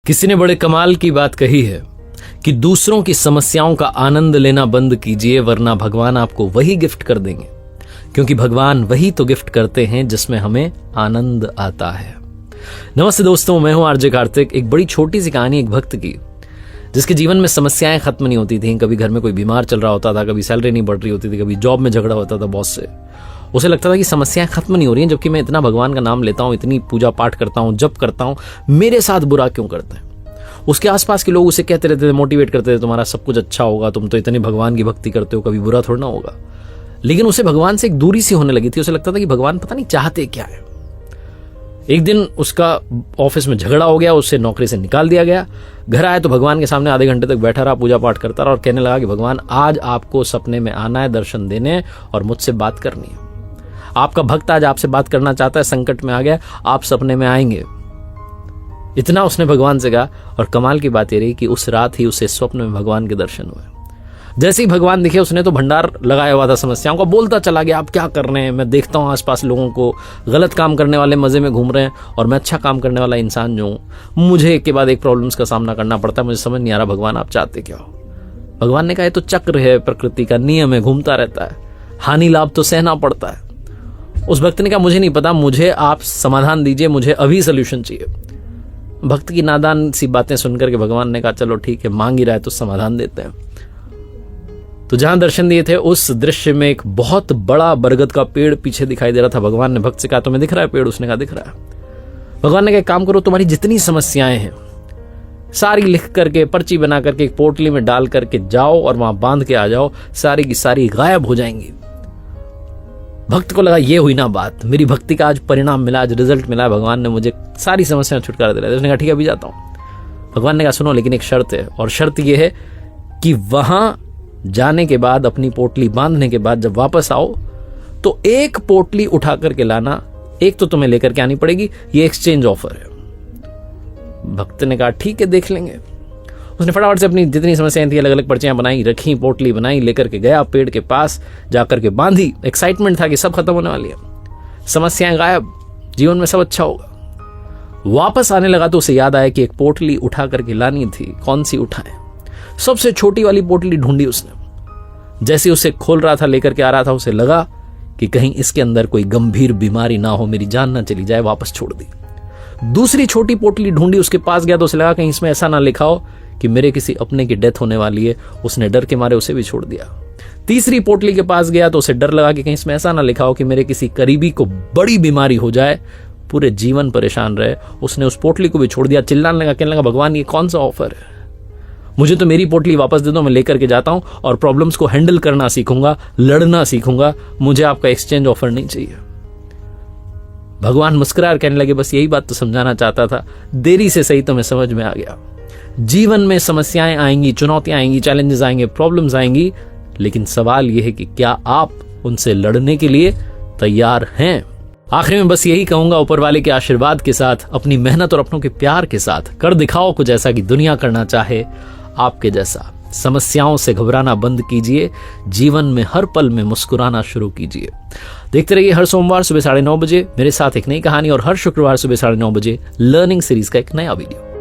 किसी ने बड़े कमाल की बात कही है कि दूसरों की समस्याओं का आनंद लेना बंद कीजिए, वरना भगवान आपको वही गिफ्ट कर देंगे, क्योंकि भगवान वही तो गिफ्ट करते हैं जिसमें हमें आनंद आता है। नमस्ते दोस्तों, मैं हूं आरजे कार्तिक। एक बड़ी छोटी सी कहानी एक भक्त की, जिसके जीवन में समस्याएं खत्म नहीं होती थी। कभी घर में कोई बीमार चल रहा होता था, कभी सैलरी नहीं बढ़ रही होती थी, कभी जॉब में झगड़ा होता था बॉस से। उसे लगता था कि समस्याएं खत्म नहीं हो रही हैं, जबकि मैं इतना भगवान का नाम लेता हूं, इतनी पूजा पाठ करता हूं, जप करता हूं, मेरे साथ बुरा क्यों करते हैं। उसके आसपास के लोग उसे कहते रहते थे, मोटिवेट करते थे, तुम्हारा सब कुछ अच्छा होगा, तुम तो इतनी भगवान की भक्ति करते हो, कभी बुरा थोड़ा ना होगा। लेकिन उसे भगवान से एक दूरी सी होने लगी थी। उसे लगता था कि भगवान पता नहीं चाहते क्या है। एक दिन उसका ऑफिस में झगड़ा हो गया, उससे नौकरी से निकाल दिया गया। घर आया तो भगवान के सामने आधे घंटे तक बैठा रहा, पूजा पाठ करता रहा और कहने लगा कि भगवान, आज आपको सपने में आना है, दर्शन देने और मुझसे बात करनी है। आपका भक्त आज आपसे बात करना चाहता है, संकट में आ गया, आप सपने में आएंगे। इतना उसने भगवान से कहा। और कमाल की बात यह रही कि उस रात ही उसे स्वप्न में भगवान के दर्शन हुए। जैसे ही भगवान दिखे, उसने तो भंडार लगाया हुआ था समस्याओं का, बोलता चला गया, आप क्या कर रहे हैं, मैं देखता हूं आसपास लोगों को, गलत काम करने वाले मजे में घूम रहे हैं और मैं अच्छा काम करने वाला इंसान जो हूं, मुझे एक के बाद एक प्रॉब्लम्स का सामना करना पड़ता है, मुझे समझ नहीं आ रहा भगवान आप चाहते क्या हो। भगवान ने कहा, ये तो चक्र है, प्रकृति का नियम है, घूमता रहता है, हानि लाभ तो सहना पड़ता है। उस भक्त ने कहा, मुझे नहीं पता, मुझे आप समाधान दीजिए, मुझे अभी सोल्यूशन चाहिए। भक्त की नादान सी बातें सुनकर के भगवान ने कहा, चलो ठीक है, मांग ही रहा है तो समाधान देते हैं। तो जहां दर्शन दिए थे, उस दृश्य में एक बहुत बड़ा बरगद का पेड़ पीछे दिखाई दे रहा था। भगवान ने भक्त से कहा, तुम्हें दिख रहा है पेड़? उसने कहा, दिख रहा है। भगवान ने कहा, काम करो, तुम्हारी जितनी समस्याएं हैं सारी लिख करके, पर्ची बना करके एक पोटली में डाल करके जाओ और वहां बांध के आ जाओ, सारी की सारी गायब हो जाएंगी। भक्त को लगा, ये हुई ना बात, मेरी भक्ति का आज परिणाम मिला, आज रिजल्ट मिला, भगवान ने मुझे सारी समस्याएं छुटकारा दिलाया। उसने कहा, ठीक है, अभी जाता हूं। भगवान ने कहा, सुनो, लेकिन एक शर्त है, और शर्त यह है कि वहां जाने के बाद, अपनी पोटली बांधने के बाद जब वापस आओ तो एक पोटली उठा करके लाना, एक तो तुम्हें लेकर के आनी पड़ेगी, ये एक्सचेंज ऑफर है। भक्त ने कहा, ठीक है, देख लेंगे। उसने फटाफट से अपनी जितनी समस्याएं थी अलग अलग पर्चियां बनाई, रखी, पोटली बनाई, लेकर के गया पेड़ के पास, जाकर के बांधी। एक्साइटमेंट था कि सब खत्म होने वाली है, समस्याएं गायब, जीवन में सब अच्छा होगा। वापस आने लगा तो उसे याद आया कि एक पोटली उठा करके लानी थी। कौन सी उठाए? सबसे छोटी वाली पोटली ढूंढी उसने। जैसे उसे खोल रहा था, लेकर के आ रहा था, उसे लगा कि कहीं इसके अंदर कोई गंभीर बीमारी ना हो, मेरी जान ना चली जाए, वापस छोड़ दी। दूसरी छोटी पोटली ढूंढी, उसके पास गया तो उसे लगा कहीं इसमें ऐसा ना लिखा हो कि मेरे किसी अपने की डेथ होने वाली है। उसने डर के मारे उसे भी छोड़ दिया। तीसरी पोटली के पास गया तो उसे डर लगा कि कहीं इसमें ऐसा ना लिखा हो कि मेरे किसी करीबी को बड़ी बीमारी हो जाए, पूरे जीवन परेशान रहे। उसने उस पोटली को भी छोड़ दिया। चिल्लाने लगा, कहने लगा, भगवान, ये कौन सा ऑफर है? मुझे तो मेरी पोटली वापस दे दो, मैं लेकर के जाता हूं और प्रॉब्लम्स को हैंडल करना सीखूंगा, लड़ना सीखूंगा, मुझे आपका एक्सचेंज ऑफर नहीं चाहिए। भगवान मुस्कुरा कहने लगे, बस यही बात तो समझाना चाहता था, देरी से सही तुम्हें समझ में आ गया। जीवन में समस्याएं आएंगी, चुनौतियां आएंगी, चैलेंजेस आएंगे, प्रॉब्लम्स आएंगी, लेकिन सवाल यह है कि क्या आप उनसे लड़ने के लिए तैयार हैं? आखिर में बस यही कहूंगा, ऊपर वाले के आशीर्वाद के साथ, अपनी मेहनत और अपनों के प्यार के साथ कर दिखाओ कुछ ऐसा कि दुनिया करना चाहे आपके जैसा। समस्याओं से घबराना बंद कीजिए, जीवन में हर पल में मुस्कुराना शुरू कीजिए। देखते रहिए हर सोमवार सुबह 9:30 बजे मेरे साथ एक नई कहानी, और हर शुक्रवार सुबह 9:30 बजे लर्निंग सीरीज का एक नया वीडियो।